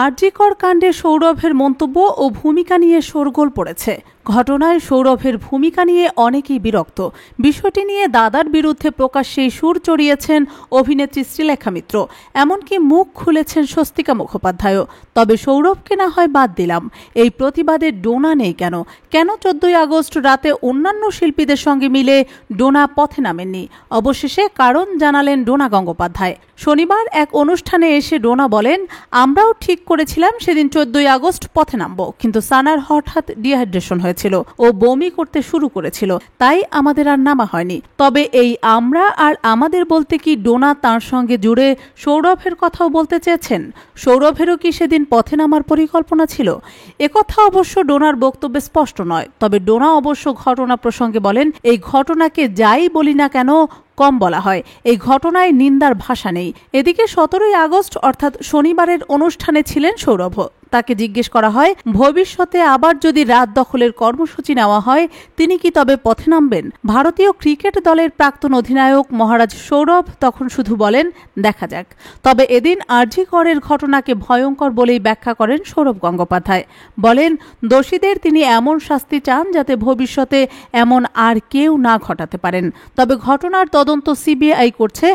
আরজিকর কাণ্ডে সৌরভের মন্তব্য ও ভূমিকা নিয়ে শোরগোল পড়েছে। ঘটনায় সৌরভের ভূমিকা নিয়ে অনেকেই বিরক্ত। বিষয়টি নিয়ে দাদার বিরুদ্ধে প্রকাশ্যেই সুর চড়িয়েছেন অভিনেত্রী শ্রীলেখা মিত্র, এমনকি মুখ খুলেছেন স্বস্তিকা মুখোপাধ্যায়ও। তবে সৌরভকে না হয় বাদ দিলাম, এই প্রতিবাদে ডোনা নেই কেন? 14ই আগস্ট রাতে অন্যান্য শিল্পীদের সঙ্গে মিলে ডোনা পথে নামেননি? অবশেষে কারণ জানালেন ডোনা গঙ্গোপাধ্যায়। শনিবার এক অনুষ্ঠানে এসে ডোনা বলেন, আমরাও ঠিক করেছিলাম সেদিন 14ই আগস্ট পথে নামব, কিন্তু সানার হঠাৎ ডিহাইড্রেশন হয়েছিল, ও বমি করতে শুরু করেছিল, তাই আমাদের আর নামা হয়নি। তবে এই আমরা আর আমাদের বলতে কি ডোনা তার সঙ্গে জুড়ে সৌরভের কথাও বলতে চেয়েছেন? সৌরভেরও কি সেদিন পথে নামার পরিকল্পনা ছিল? একথা অবশ্য ডোনার বক্তব্যে স্পষ্ট নয়। তবে ডোনা অবশ্য ঘটনা প্রসঙ্গে বলেন, এই ঘটনাকে যাই বলি না কেন কম বলা হয়, এই ঘটনায় নিন্দার ভাষা নেই। এদিকে 17ই আগস্ট অর্থাৎ শনিবারের অনুষ্ঠানে ছিলেন সৌরভ। তাকে জিজ্ঞেস করা হয়, ভবিষ্যতে আবার যদি রাত দখলের কর্মসূচি নেওয়া হয় তিনি কি তবে পথে নামবেন? ভারতীয় ক্রিকেট দলের প্রাক্তন অধিনায়ক মহারাজ সৌরভ তখন শুধু বলেন, দেখা যাক। তবে এদিন আরজিকরের ঘটনাকে ভয়ঙ্কর বলেই ব্যাখ্যা করেন সৌরভ গঙ্গোপাধ্যায়। বলেন, দোষীদের তিনি এমন শাস্তি চান যাতে ভবিষ্যতে এমন আর কেউ না ঘটাতে পারেন। তবে ঘটনার তদন্ত সিবিআই করছে,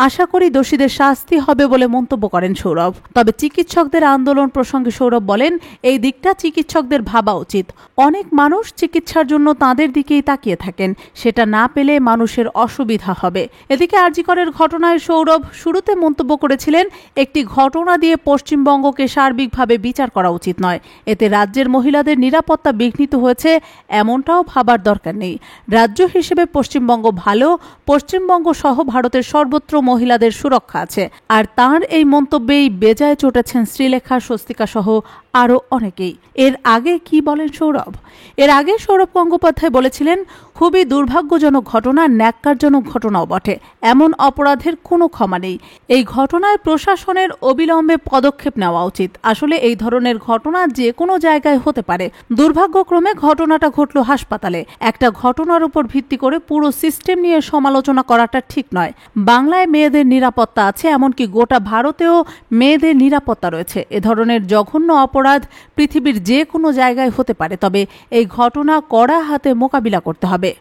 আশা করি দোষীদের শাস্তি হবে বলে মন্তব্য করেন সৌরভ। তবে চিকিৎসকদের আন্দোলন প্রসঙ্গে সৌরভ বলেন, এই দিকটা চিকিৎসকদের ভাবা উচিত। অনেক মানুষ চিকিৎসার জন্য তাদের দিকেই তাকিয়ে থাকেন, সেটা না পেলে মানুষের অসুবিধা হবে। এদিকে আরজিকরের ঘটনায় সৌরভ শুরুতে মন্তব্য করেছিলেন, একটি ঘটনা দিয়ে পশ্চিমবঙ্গকে সার্বিকভাবে বিচার করা উচিত নয়। এতে রাজ্যের মহিলাদের নিরাপত্তা বিঘ্নিত হয়েছে এমনটাও ভাবার দরকার নেই। রাজ্য হিসেবে পশ্চিমবঙ্গ ভালো, পশ্চিমবঙ্গ সহ ভারতের সর্বত্র মহিলাদের সুরক্ষা আছে। আর তাঁর এই মন্তব্যেই বেজায় চটেছেন শ্রীলেখা, স্বস্তিকা সহ আরও অনেকেই। এর আগে কি বলেন সৌরভ? এর আগে সৌরভ গঙ্গোপাধ্যায় বলেছিলেন, খুবই দুর্ভাগ্যজনক ঘটনা, ন্যাক্কারজনক ঘটনাও বটে। এমন অপরাধের কোনো ক্ষমা নেই। এই ঘটনায় প্রশাসনের অবিলম্বে পদক্ষেপ নেওয়া উচিত। আসলে এই ধরনের ঘটনা যে কোনো জায়গায় হতে পারে। দুর্ভাগ্যক্রমে ঘটনাটা ঘটল হাসপাতালে। একটা ঘটনার উপর ভিত্তি করে পুরো সিস্টেম নিয়ে সমালোচনা করাটা ঠিক নয়। বাংলায় মেয়েদের নিরাপত্তা আছে, এমনকি গোটা ভারতেও মেয়েদের নিরাপত্তা রয়েছে। এ ধরনের জঘন্য অপরাধ পৃথিবীর যে কোনো জায়গায় হতে পারে, তবে এই ঘটনা কড়া হাতে মোকাবিলা করতে হবে।